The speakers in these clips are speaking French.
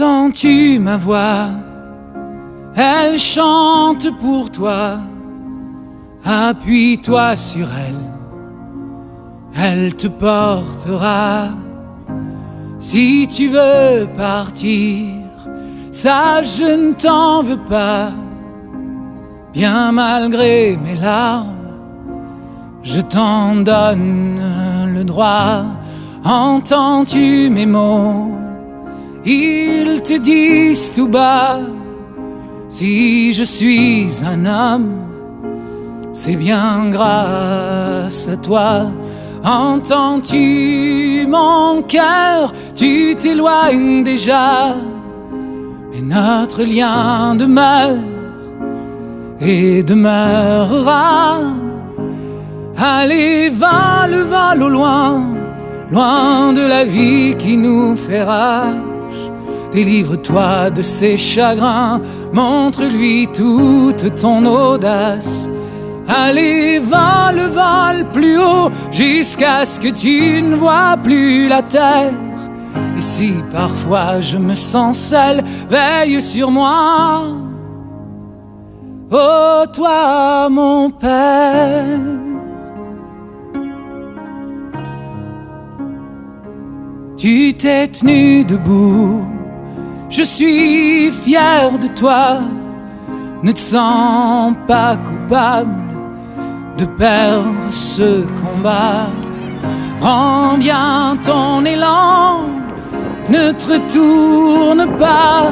Entends-tu ma voix? Elle chante pour toi. Appuie-toi sur elle, elle te portera. Si tu veux partir, ça je ne t'en veux pas. Bien malgré mes larmes, je t'en donne le droit. Entends-tu mes mots? Ils te disent tout bas. Si je suis un homme, c'est bien grâce à toi. Entends-tu mon cœur? Tu t'éloignes déjà, mais notre lien demeure et demeurera. Allez, vole au loin, loin de la vie qui nous fait rage. Délivre-toi de ses chagrins, montre-lui toute ton audace. Allez, vole plus haut, jusqu'à ce que tu ne vois plus la terre. Et si parfois je me sens seul, veille sur moi. Oh, toi mon Père. Tu t'es tenu debout, je suis fier de toi. Ne te sens pas coupable de perdre ce combat. Prends bien ton élan, ne te retourne pas.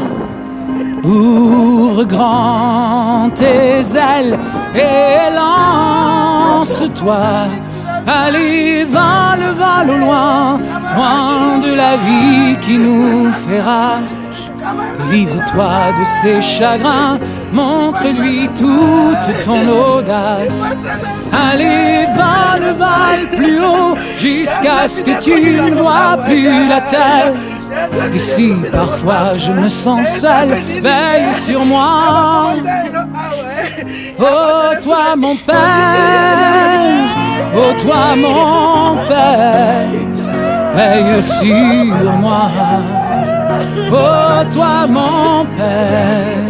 Ouvre grand tes ailes et lance-toi. Allez, vole au loin, loin de la vie qui nous fait rage. Délivre-toi de ses chagrins, montre-lui toute ton audace. Allez, vole plus haut, jusqu'à ce que tu ne vois plus la terre. Et si parfois je me sens seul, veille sur moi. Oh, toi mon Père, oh, toi mon Père, veille sur moi. Oh, toi mon Père.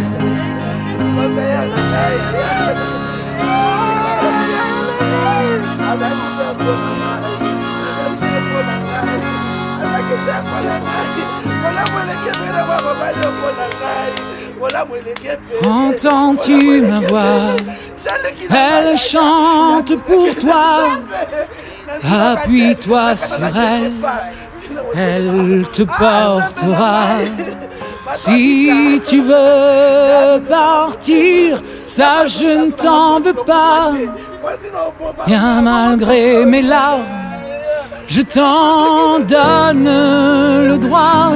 Entends-tu ma voix? Elle chante pour toi. Appuie-toi sur elle, elle te portera. Si tu veux partir, ça je ne t'en veux pas. Bien malgré mes larmes, je t'en donne le droit.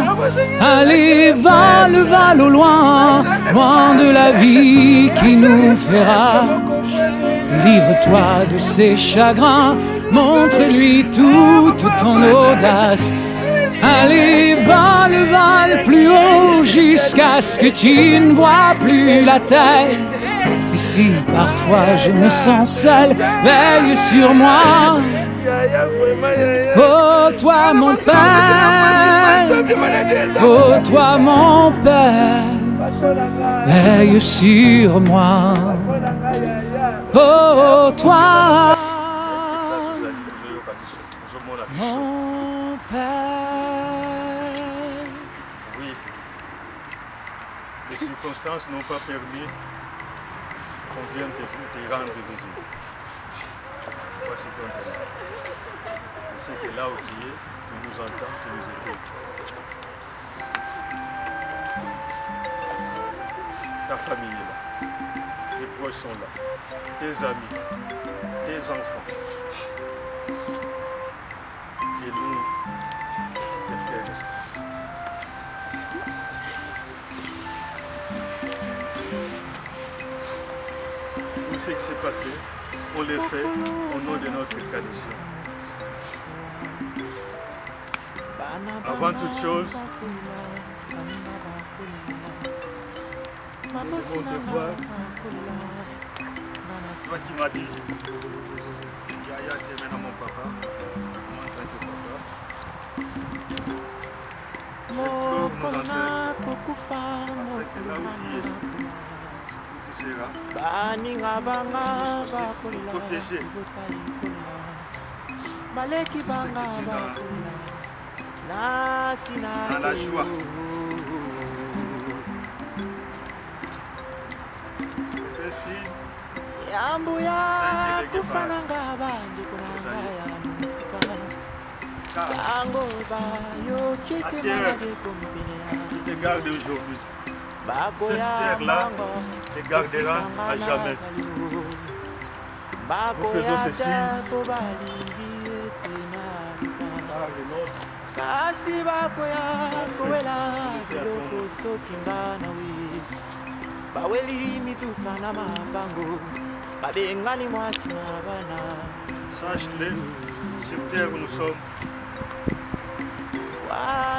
Allez, vole au loin, loin de la vie qui nous fait rage. Délivre-toi de ses chagrins, montre-lui toute ton audace. Allez, vole plus haut, jusqu'à ce que tu ne vois plus la terre. Et si parfois je me sens seul, veille sur moi. Oh, toi mon Père, oh, toi mon Père, veille sur moi. Oh, toi mon Père. Oui, les circonstances n'ont pas permis qu'on vienne te rendre visite. Voici ton témoin. Je sais que là où tu es, tu nous entends, tu nous écoutes. Ta famille est là, les proches sont là, tes amis, tes enfants. Et nous, tes frères et sœurs. Tout ce qui s'est passé, on le fait au nom de notre tradition. Avant toute chose, nous devons te voir. Toi qui m'as dit, Yaya, tu es maintenant mon papa, en tant que papa. J'espère que nos ancêtres protéger dans la joie. C'est ainsi qui te garde aujourd'hui. Cette terre-là te gardera à jamais. Nous faisons ceci par le nôtre. Kasi bakoya kowela biloko soki nga nawe baweli mituka na mapango babengani mwasi na bana. Sache-le, sur terre où nous sommes,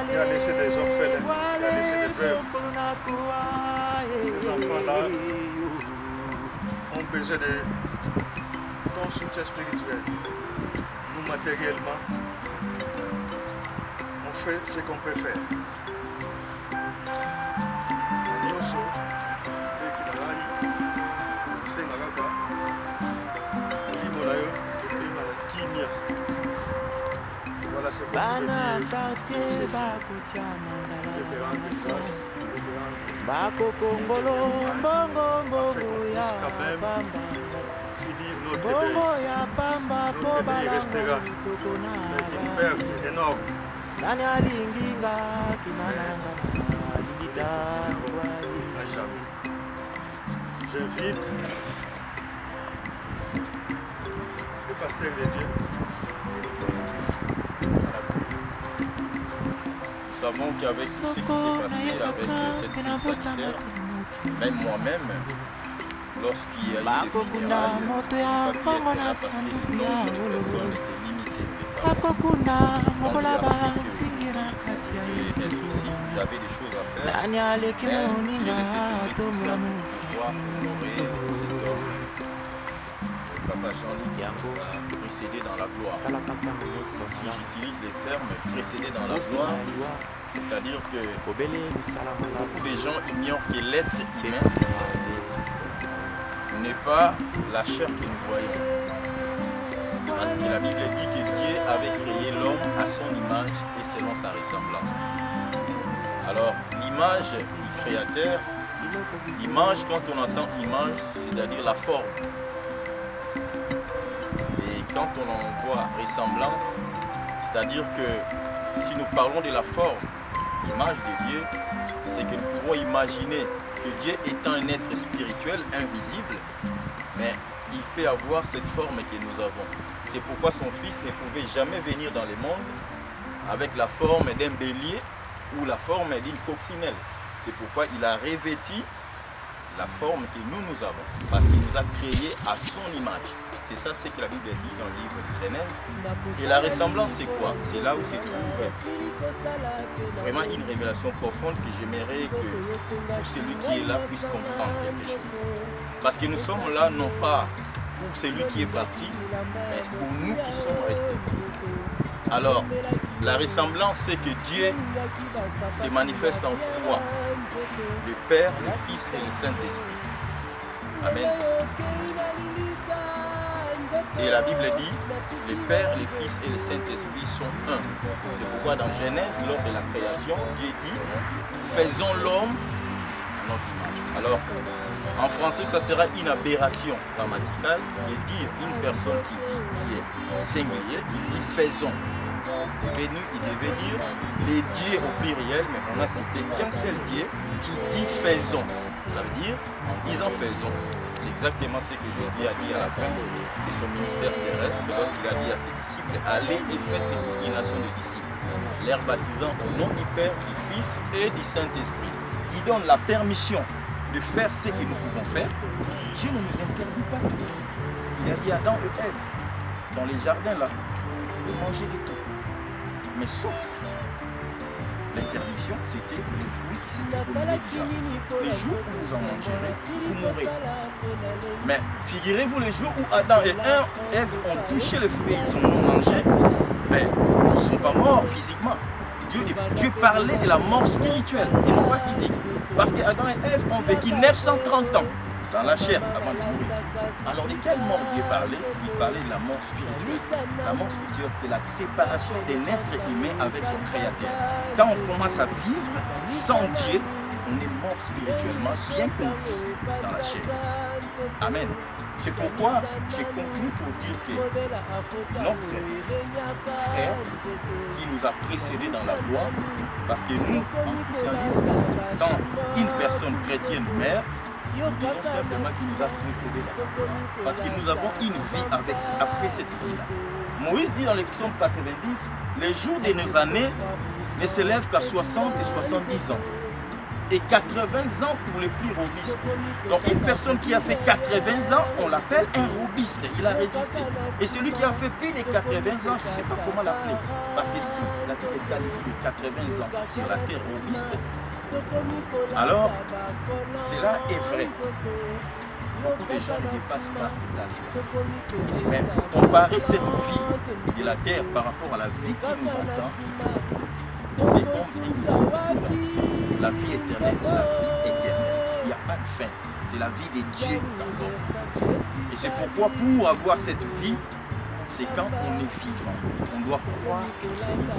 il a laissé des orphelins, il a laissé des veuves. Ces enfants-là ont besoin de ton soutien spirituel. Nous, matériellement, on fait ce qu'on peut faire. Voilà ce qu'on finir notre pays restera. C'est une perte énorme. J'invite le pasteur de Dieu. Nous savons qu'avec tout ce qui s'est passé avec cette crise sanitaire, même moi-même, lorsqu'il y a eu des funérailles, pas pu être là parce que le nombre de personnes était limité. Quand j'ai appris que être ici, j'avais des choses à faire, mais j'ai laissé tomber tout ça pour pouvoir honorer cet homme. Papa Jean-Luc qui nous a précédé dans la gloire. Si j'utilise les termes précédés dans la gloire, c'est-à-dire que beaucoup de gens ignorent que l'être humain n'est pas la chair que nous voyons. Parce que la Bible dit que Dieu avait créé l'homme à son image et selon sa ressemblance. Alors, l'image du Créateur, l'image, quand on entend image, c'est-à-dire la forme. Et quand on en voit ressemblance, c'est-à-dire que si nous parlons de la forme, l'image de Dieu, c'est que nous pouvons imaginer que Dieu étant un être spirituel, invisible, mais il peut avoir cette forme que nous avons. C'est pourquoi son fils ne pouvait jamais venir dans le monde avec la forme d'un bélier ou la forme d'une coccinelle. C'est pourquoi il a revêti la forme que nous avons, parce qu'il nous a créés à son image. C'est ça ce que la Bible dit dans le livre de Genèse. Et la ressemblance, c'est quoi? C'est là où se trouve vraiment une révélation profonde que j'aimerais que celui qui est là puisse comprendre quelque chose. Parce que nous sommes là non pas pour celui qui est parti, mais pour nous qui sommes restés. Alors, la ressemblance, c'est que Dieu se manifeste en trois. Le Père, le Fils et le Saint-Esprit. Amen. Et la Bible dit, le Père, le Fils et le Saint-Esprit sont un. C'est pourquoi dans Genèse, lors de la création, Dieu dit, faisons l'homme à notre image. Alors, en français, ça sera une aberration grammaticale de dire une personne qui est singulier, il dit faisons. Il devait dire les dieux au pluriel, mais on a cité qu'un seul Dieu qui dit faisons. Ça veut dire, en disant faisons, c'est exactement ce que Jésus a dit à la fin de son ministère terrestre, lorsqu'il a dit à ses disciples, allez et faites des nations de disciples, les baptisant au nom du Père, du Fils et du Saint-Esprit. Il donne la permission de faire ce que nous pouvons faire. Dieu ne nous interdit pas tout. Il a dit à Adam et Ève, dans les jardins là, vous mangez de tout. Mais sauf l'interdiction, c'était les fruits qui s'étaient prohibés. Les jours où vous en mangerez, vous mourrez. Mais figurez-vous les jours où Adam et Ève ont touché les fruits et ils en ont mangé, mais ils ne sont pas morts physiquement. Dieu parlait de la mort spirituelle et non pas physique. Parce qu'Adam et Ève ont vécu 930 ans dans la chair avant de mourir. Alors de quelle mort Dieu parlait? Il parlait de la mort spirituelle. La mort spirituelle, c'est la séparation d'un être humain avec son Créateur. Quand on commence à vivre sans Dieu, on est mort spirituellement, bien qu'on vit dans la chair. Amen. C'est pourquoi j'ai conclu pour dire que notre frère qui nous a précédés dans la voie, parce que nous, en christianisme, quand une personne chrétienne meurt, nous disons simplement qu'il nous a précédés dans la voie. Parce que nous avons une vie après cette vie-là. Moïse dit dans le psaume 90, les jours de nos années ne s'élèvent qu'à 60 et 70 ans. Et 80 ans pour les plus robustes. Donc une personne qui a fait 80 ans, on l'appelle un robiste, il a résisté. Et celui qui a fait plus de 80 ans, je ne sais pas comment l'appeler. Parce que si la vie est qualifiée de 80 ans sur la terre robiste, alors cela est vrai. Beaucoup de gens ne dépassent pas cet âge-là. Mais comparer cette vie de la terre par rapport à la vie qui nous attend, c'est comme une la vie éternelle, c'est la vie éternelle. Il n'y a pas de fin. C'est la vie de Dieu. Et c'est pourquoi pour avoir cette vie, c'est quand on est vivant. On doit croire au Seigneur.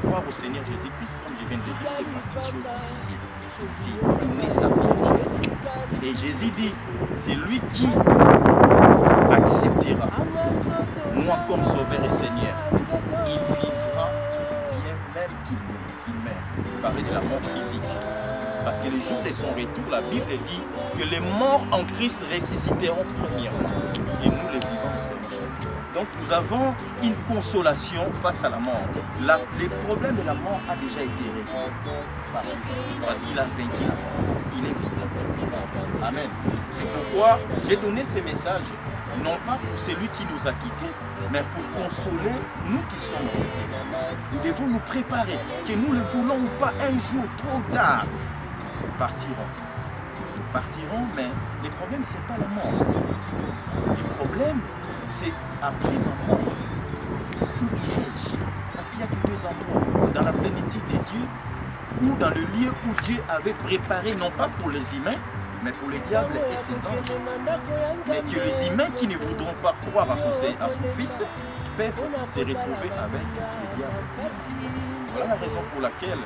Croire au Seigneur Jésus-Christ, comme je viens de le dire, c'est pas une chose difficile. C'est donner sa vie. Et Jésus dit, c'est lui qui acceptera moi comme Sauveur et Seigneur. Il vivra bien même qu'il meurt. Parler de la mort physique. Parce que le jour de son retour, la Bible dit que les morts en Christ ressusciteront premièrement. Et nous les vivants, nous sommes chers. Donc nous avons une consolation face à la mort. Le problème de la mort a déjà été résolu par Jésus-Christ parce qu'il a vaincu la mort. Il est vivant. Amen. C'est pourquoi j'ai donné ce message, non pas pour celui qui nous a quittés, mais pour consoler nous qui sommes restés. Nous devons nous préparer, que nous le voulons ou pas, un jour trop tard, nous partirons. Nous partirons, mais le problème, ce n'est pas la mort. Le problème, c'est après ma mort. Où irai-je? Parce qu'il n'y a que deux endroits. Dans la plénitude de Dieu, ou dans le lieu où Dieu avait préparé, non pas pour les humains, mais pour le diable et ses anges. Mais que les humains qui ne voudront pas croire à son Fils peuvent se retrouver avec le diable. Voilà la raison pour laquelle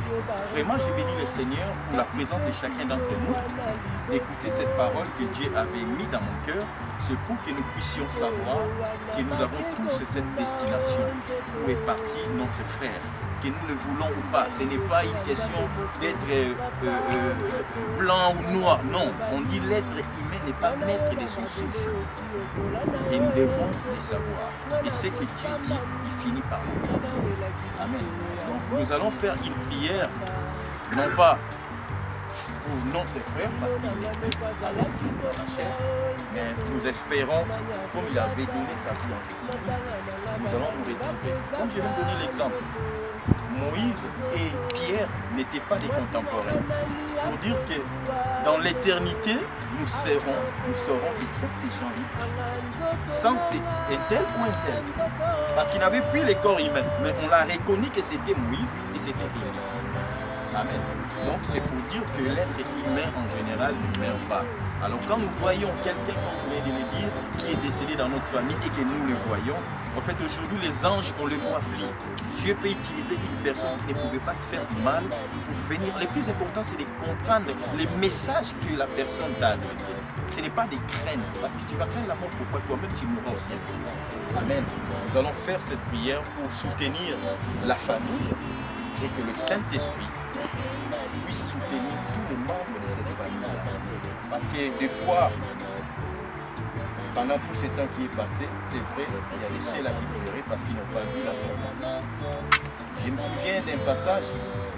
vraiment j'ai béni le Seigneur pour la présence de chacun d'entre nous. Écoutez cette parole que Dieu avait mise dans mon cœur, c'est pour que nous puissions savoir que nous avons tous cette destination où est parti notre frère. Que nous le voulons ou pas, ce n'est pas une question d'être blanc ou noir, non, on dit l'être humain n'est pas maître de son souffle et nous devons le savoir et ce que Dieu dit, il finit par nous. Amen. Donc nous allons faire une prière, non pas pour notre frère parce qu'il n'est plus avec nous dans la chair, mais nous espérons, comme il avait donné sa vie en Jésus-Christ, nous allons nous retrouver. Comme je vais vous donner l'exemple, Moïse et Pierre n'étaient pas des contemporains. Pour dire que dans l'éternité, nous saurons que ça c'est Jean-Luc. Sans un tel ou un tel. Parce qu'il n'avait plus les corps humains. Mais on l'a reconnu que c'était Moïse et c'était Pierre. Amen. Donc c'est pour dire que l'être humain en général ne meurt pas. Alors quand nous voyons quelqu'un, comme vous venez de le dire, qui est décédé dans notre famille et que nous le voyons, en fait aujourd'hui les anges on ne les voit plus. Dieu peut utiliser une personne qui ne pouvait pas te faire du mal pour venir. Le plus important c'est de comprendre les messages que la personne t'a adressé. Ce n'est pas des craintes, parce que tu vas craindre la mort, pourquoi toi-même tu mourras aussi. Amen. Nous allons faire cette prière pour soutenir la famille et que le Saint-Esprit puisse soutenir tous les membres de cette famille-là. Parce que des fois, pendant tout ce temps qui est passé, c'est vrai, il y a des ciels à pleurer parce qu'ils n'ont pas vu la mort. Je me souviens d'un passage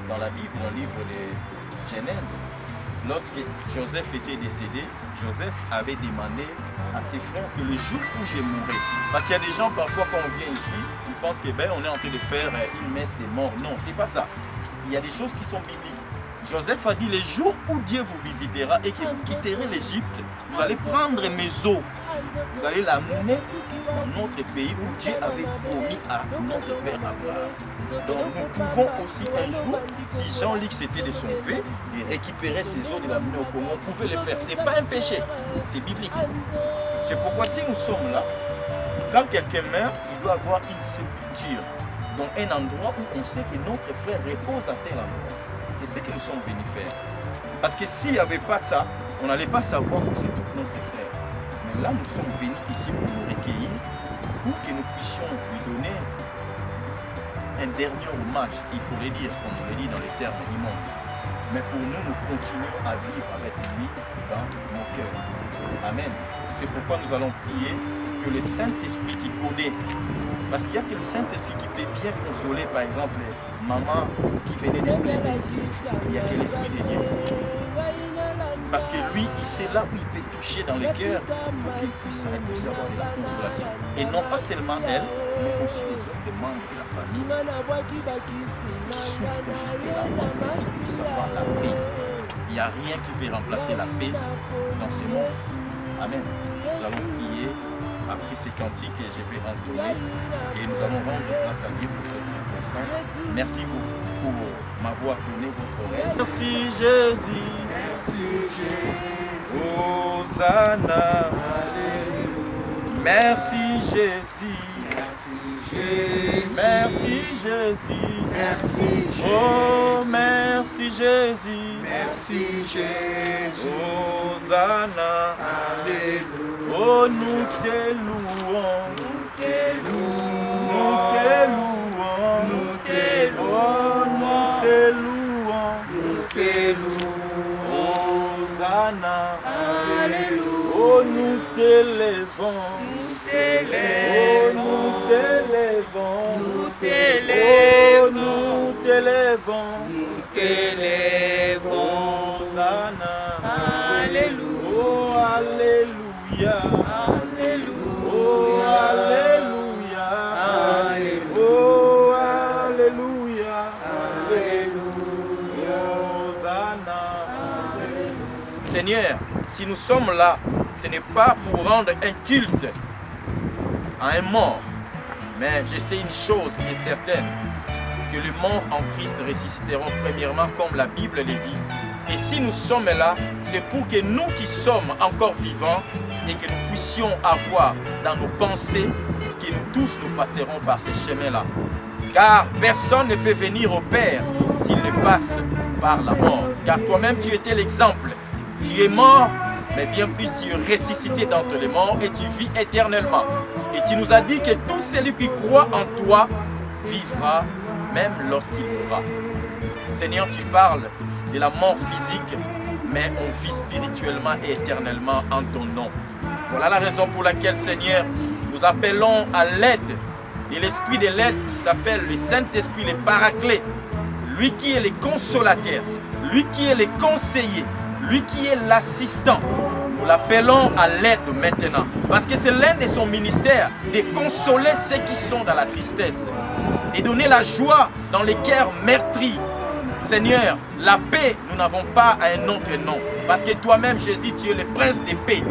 dans la Bible, dans le livre de Genèse. Lorsque Joseph était décédé, Joseph avait demandé à ses frères que le jour où je mourrai, parce qu'il y a des gens parfois quand on vient ici, ils pensent que on est en train de faire une messe des morts. Non, c'est pas ça. Il y a des choses qui sont bibliques. Joseph a dit, les jours où Dieu vous visitera et que vous quitterez l'Égypte, vous allez prendre mes eaux, vous allez l'amener dans notre pays où Dieu avait promis à notre père Abraham. Donc nous pouvons aussi un jour, si Jean-Luc s'était de sauver et récupérer ces eaux de l'amener au Congo, on pouvait le faire. Ce n'est pas un péché, c'est biblique. C'est pourquoi si nous sommes là, quand quelqu'un meurt, il doit avoir une sépulture dans un endroit où on sait que notre frère repose à tel endroit. C'est ce que nous sommes venus faire. Parce que s'il n'y avait pas ça, on n'allait pas savoir où c'est notre frère. Mais là, nous sommes venus ici pour nous recueillir, pour que nous puissions lui donner un dernier hommage, il faut le dire, comme on le dit dans les termes du monde. Mais pour nous, nous continuons à vivre avec lui dans nos cœurs. Amen. C'est pourquoi nous allons prier que le Saint-Esprit qui connaît, parce qu'il n'y a que le Saint-Esprit qui peut bien consoler, par exemple, maman qui venait de pleurer. Il n'y a que l'Esprit de Dieu. Parce que lui, il sait là où il peut toucher dans le cœur pour qu'il puisse avoir de la consolation. Et non pas seulement elle, mais aussi les autres membres de la famille qui souffrent de la mort, qui puissent avoir la paix. Il n'y a rien qui peut remplacer la paix dans ce monde. Amen. Nous allons prier après ces cantiques que je vais entonner et nous allons rendre grâce à Dieu pour cette circonstance. Merci beaucoup pour m'avoir donné votre oreille. Merci Jésus. Hosanna. Merci Jésus. Merci Jésus. Merci Jésus. Oh merci Jésus. Merci Jésus. Hosanna. Alléluia. Oh nous te louons. Nous te louons. Nous te louons. Nous te louons. Oh nous te louons. Nous te louons. Hosanna. Alléluia. Oh nous t'élèvons. Nous t'élèvons. Oh nous t'élèvons. Nous Oh t'élèvons. nous t'élèvons. Nous t'élèvons. Hosanna. Alléluia. Oh alléluia. Alléluia. Oh alléluia. Alléluia. Oh alléluia. Alléluia. Hosanna. Seigneur, si nous sommes là, ce n'est pas pour rendre un culte à un mort, mais je sais une chose qui est certaine, que les morts en Christ ressusciteront premièrement comme la Bible le dit. Et si nous sommes là, c'est pour que nous qui sommes encore vivants et que nous puissions avoir dans nos pensées que nous tous nous passerons par ces chemins-là. Car personne ne peut venir au Père s'il ne passe par la mort. Car toi-même tu étais l'exemple. Tu es mort, mais bien plus tu es ressuscité d'entre les morts et tu vis éternellement. Et tu nous as dit que tout celui qui croit en toi vivra même lorsqu'il mourra. Seigneur, tu parles de la mort physique, mais on vit spirituellement et éternellement en ton nom. Voilà la raison pour laquelle, Seigneur, nous appelons à l'aide de l'Esprit de l'aide qui s'appelle le Saint-Esprit, le Paraclet, lui qui est le consolateur, lui qui est le conseiller, lui qui est l'assistant. Nous l'appelons à l'aide maintenant, parce que c'est l'un de son ministère de consoler ceux qui sont dans la tristesse, de donner la joie dans les cœurs meurtris. Seigneur, la paix, nous n'avons pas un autre nom, parce que toi-même, Jésus, tu es le prince des paix.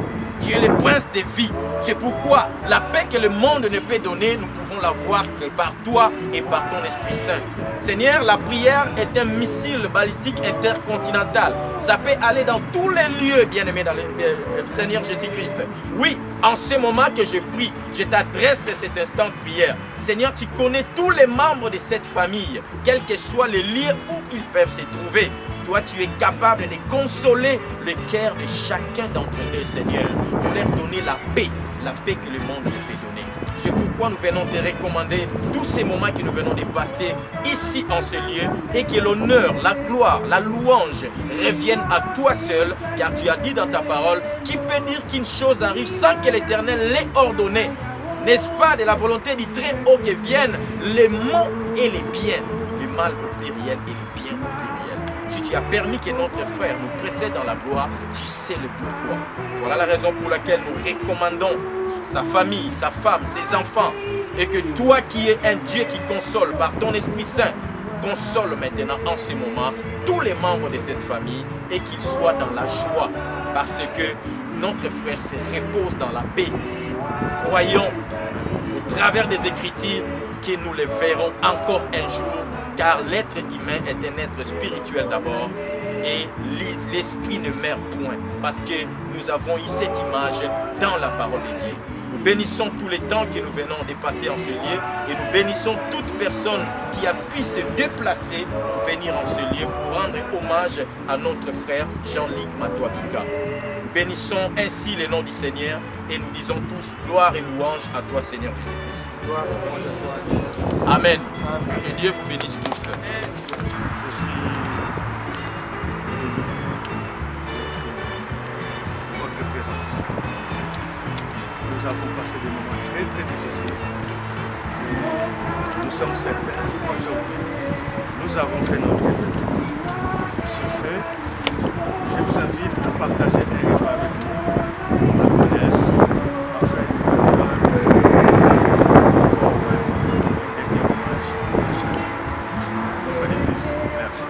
Tu es le prince des vies. C'est pourquoi la paix que le monde ne peut donner, nous pouvons l'avoir que par toi et par ton Esprit Saint. Seigneur, la prière est un missile balistique intercontinental. Ça peut aller dans tous les lieux, bien-aimés, dans le Seigneur Jésus-Christ. Oui, en ce moment que je prie, je t'adresse cet instant de prière. Seigneur, tu connais tous les membres de cette famille, quels que soient les lieux où ils peuvent se trouver. Toi, tu es capable de consoler le cœur de chacun d'entre eux, Seigneur, pour leur donner la paix que le monde ne peut donner. C'est pourquoi nous venons te recommander tous ces moments que nous venons de passer ici en ce lieu et que l'honneur, la gloire, la louange reviennent à toi seul, car tu as dit dans ta parole, qui peut dire qu'une chose arrive sans que l'Éternel l'ait ordonné? N'est-ce pas de la volonté du très haut que viennent les maux et les biens, le mal au pluriel et le bien au pluriel? Si tu as permis que notre frère nous précède dans la gloire, tu sais le pourquoi. Voilà la raison pour laquelle nous recommandons sa famille, sa femme, ses enfants, et que toi qui es un Dieu qui console par ton Esprit Saint, console maintenant en ce moment tous les membres de cette famille et qu'ils soient dans la joie parce que notre frère se repose dans la paix. Croyons au travers des Écritures que nous les verrons encore un jour, car l'être humain est un être spirituel d'abord et l'esprit ne meurt point parce que nous avons eu cette image dans la parole de Dieu. Nous bénissons tous les temps que nous venons de passer en ce lieu et nous bénissons toute personne qui a pu se déplacer pour venir en ce lieu pour rendre hommage à notre frère Jean-Luc Matouabika. Nous bénissons ainsi le nom du Seigneur et nous disons tous gloire et louange à toi Seigneur Jésus-Christ. Amen. Que Dieu vous bénisse tous. Je suis ému de votre présence. Nous avons passé des moments très très difficiles et nous sommes certains qu'aujourd'hui nous avons fait notre deuil. Sur ce, je vous invite à partager un repas avec nous, la bonheur, afin de rendre encore un dernier hommage à Jean. Une fois de plus, merci.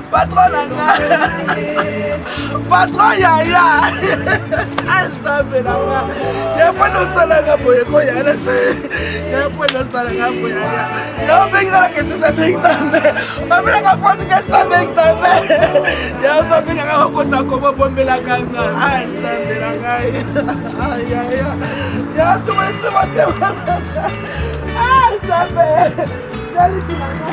Patron Nanga, patron Yaya, Asabe Nanga, Y'a no Salanga Boyako Yana, Y'a no Salanga Boyaya, Y'a Benga Kessa Bexame, Mamma Fosi Kessa Bexame, Y'a Sabina Kota Koma Bombela Ganga, Asabe Nanga, Y'a to my stomach, Asabe, Yaliti Nanga.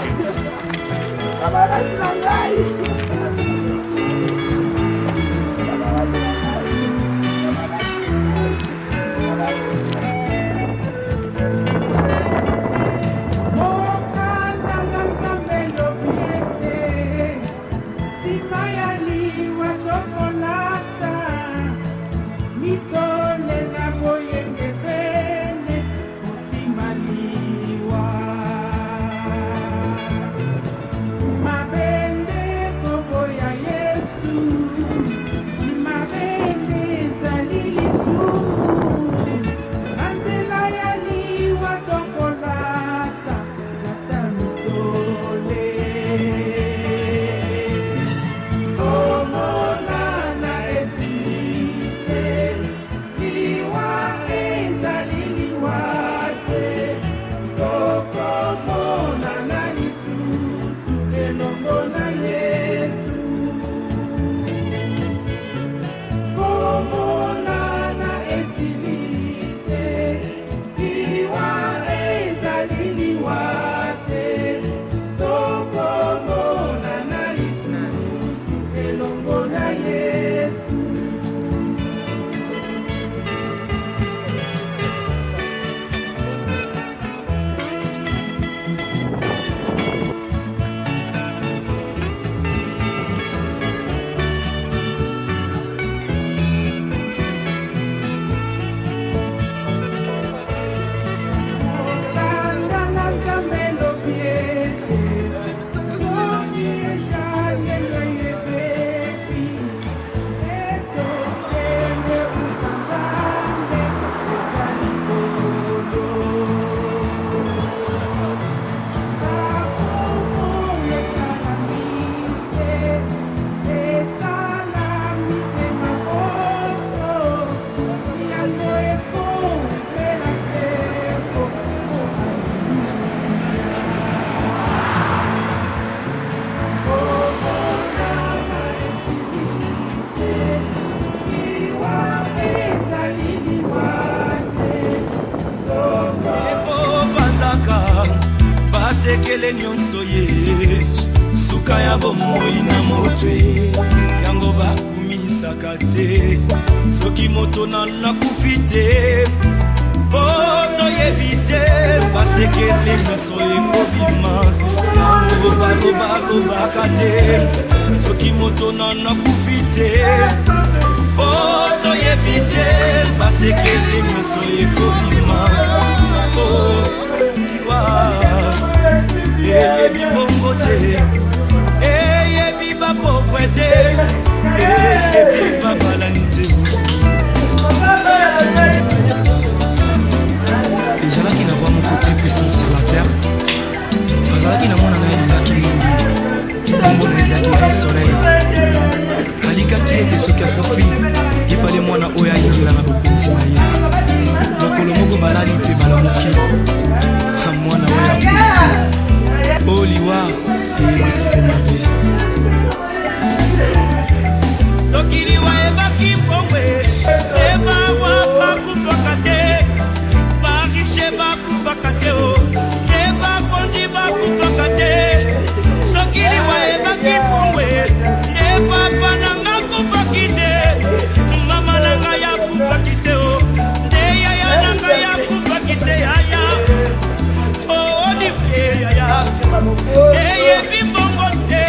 basekele nyonso ye suka ya bomoi na motwe yango bakumisaka te soki moto nakufi te po toyebi te basekele nyonso ekobima yango balobaka te soki moto nakufi te po toyebi te basekele nyonso ekobima eyebi bongo te eyebi bapokwe te eyebi babalani te ezalaki na bwa moko très puissant sur la terre azalaki na mwana na ye ezalaki mingi kombo na ezalaki ya soleil alikaki ete soki akufi yebale mwana oyo ayingela na bokonzi na ye mokolo moko balali mpe balamuki mwana oyo akufi oliwa eyebisi mabe soki liwa ebaki mbongwe ebawa bakufaka te barishe bakufaka te ebakonzi bakufaka te soki liwa ebaki mbongwe epapa nanga kufaki te mama nanga yakufaki te nde yaya nanga yakufaki te yaya yaya eyebi mbongo te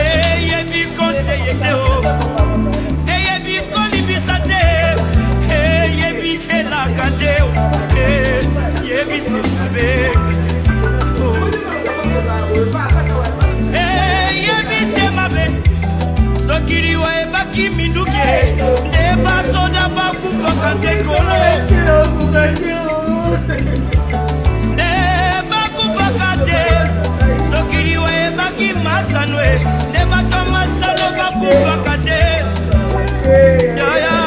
eyebi konseye te eyebi kolibisa te eyebi elaka te eyebi semabe eyebi semabe soki liwa ebaki minduki nde basoda bakufaka te kolo soki liwa ebaki masanwe nde bato masalo bakufaka te yaya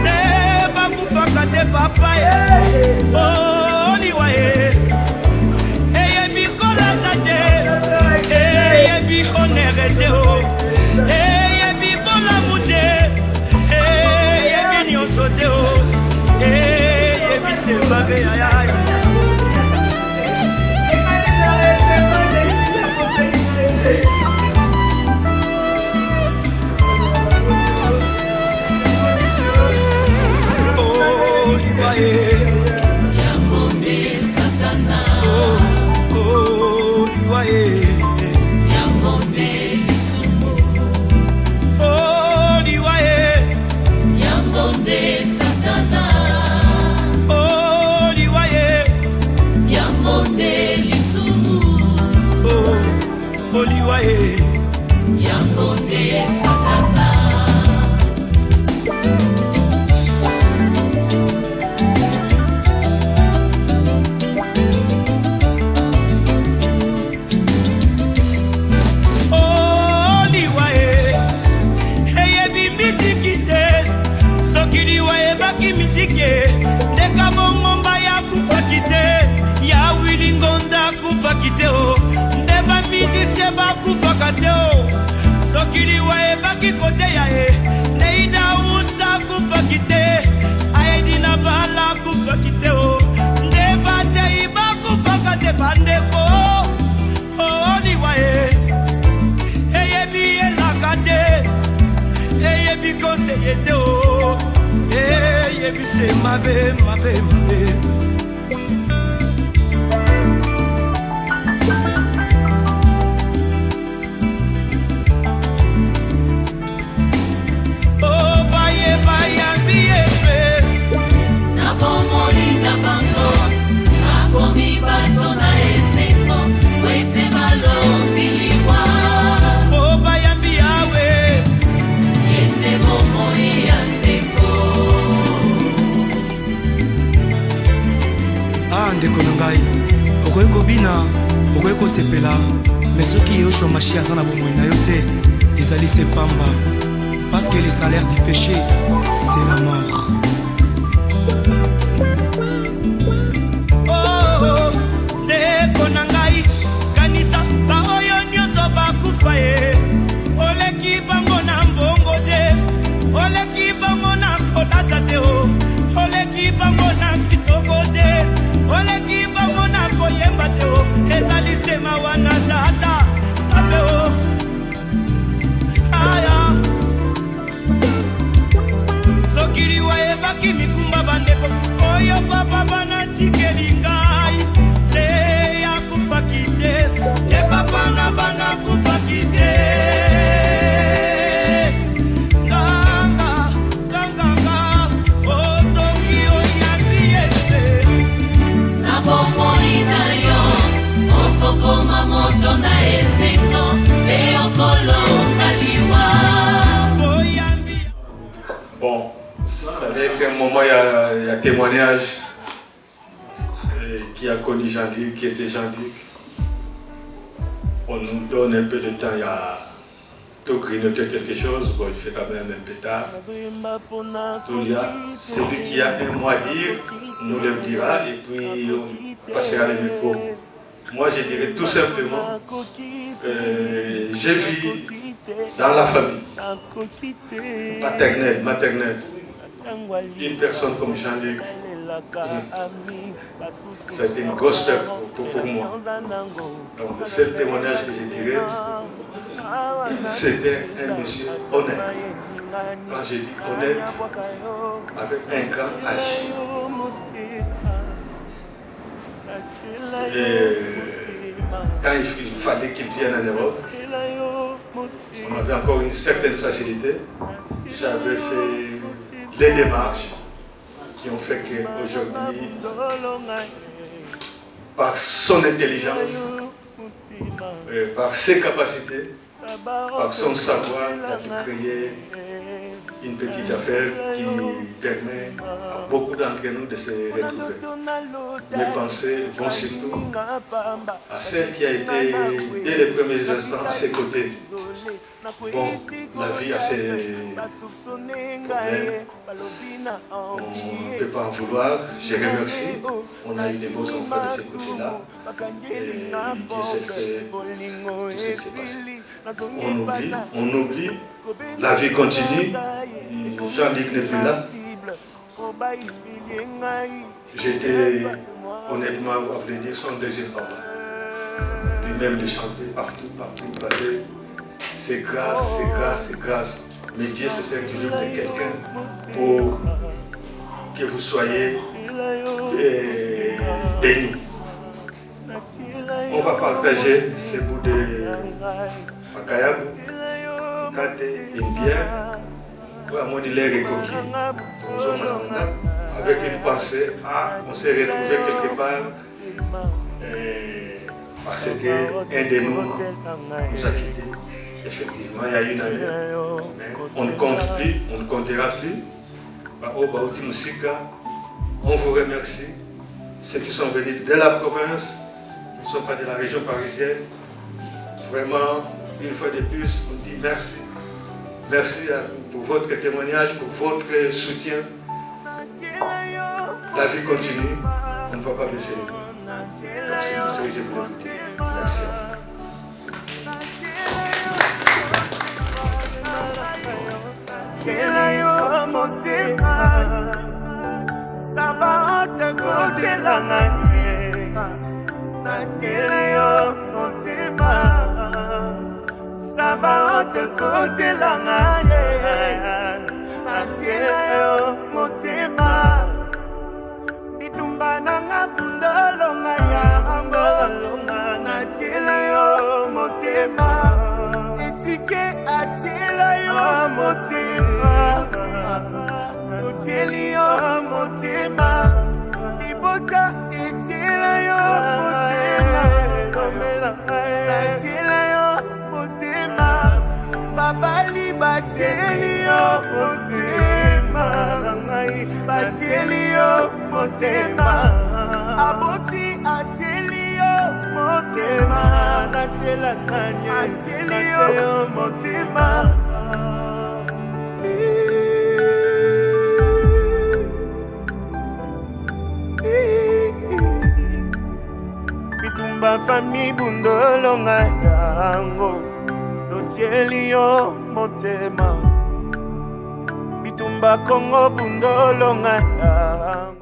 nde bakufaka te papa oliwa eyebi kolata te eyebi honere te eyebi bolamu te eyebi nyonso te eyebi semabe yaya Yangonde Satana Yangonde Lisumu Yangonde Satana Yangonde Lisumu Yangonde Satana ndeka bongomba ya kufaki te ya wilingonda kufaki te nde bamizisie bakufaka te soki liwa ebaki kote ya ye neida usa kufaki te ayedi na bala kufaki te nde batei bakufaka te bandeko liwa eyebi elaka te eyebi konseye te eyebi se mabe mabe mabe baye bayambi efe na bomoli na bango akomi bato na eseko wete balongi liwa bayambi yawe yende bomoi ya seko ndeko na ngai okoki kobina okoki kosepela me soki yoshua mashi aza na bomoi na yo te ezali se pamba parce que le salaire du péché c'est la mort ndeko na ngai kanisa baoyo nyonso bakufa ye oleki bango na mbongo te oleki bango na kolata te oleki bango na kitoko te oleki bango na koyemba te ezali sema wana tata sabe aya soki liwa ebaki mikumba bandeko oyo papa banatikeli ngai le ya kufaki te le papa na bana kufaki Bon, ça n'est qu'un moment, il y a témoignage qui a connu Jean-Luc, qui était Jean-Luc. On nous donne un peu de temps, il y a tout grignoter quelque chose, bon, il fait quand même un peu tard. Tout il y a, celui qui a un mot à dire, nous le dira et puis on passera le micro. Moi, je dirais tout simplement, j'ai vu dans la famille, paternelle, maternelle, une personne comme Jean-Luc. Ça a été une grosse perte pour moi. Donc, le seul témoignage que je dirais, c'était un monsieur honnête. Quand je dis honnête, avec un grand H. Et quand il fallait qu'il vienne en Europe, on avait encore une certaine facilité. J'avais fait les démarches qui ont fait qu'aujourd'hui, par son intelligence, par ses capacités, par son savoir, il a pu créer une petite affaire qui permet à beaucoup d'entre nous de se retrouver. Mes pensées vont surtout à celle qui a été, dès les premiers instants, à ses côtés. Bon, la vie a ses problèmes, on ne peut pas en vouloir, je remercie. On a eu des beaux enfants de ce côté-là, et Dieu sait tout ce qui s'est passé. On oublie, la vie continue, Jean-Luc n'est plus là. J'étais honnêtement, on va dire, son deuxième papa. Lui-même de chanter partout, parce que c'est grâce. Mais Dieu se sert toujours de quelqu'un pour que vous soyez bénis. On va partager ce bout de Makayab, Kate, une bière, avec une pensée, on s'est retrouvé quelque part parce qu'un de nous nous a quittés. Effectivement, il y a une année, mais on ne compte plus, on ne comptera plus. On vous remercie. Ceux qui sont venus de la province, qui ne sont pas de la région parisienne, vraiment, une fois de plus, on dit merci. Merci pour votre témoignage, pour votre soutien. La vie continue, on ne va pas baisser les bras. Donc c'est tout ce que je voulais vous dire. Merci. Famille bundolonga yango totielio motema bitumba Kongo bundolonga yango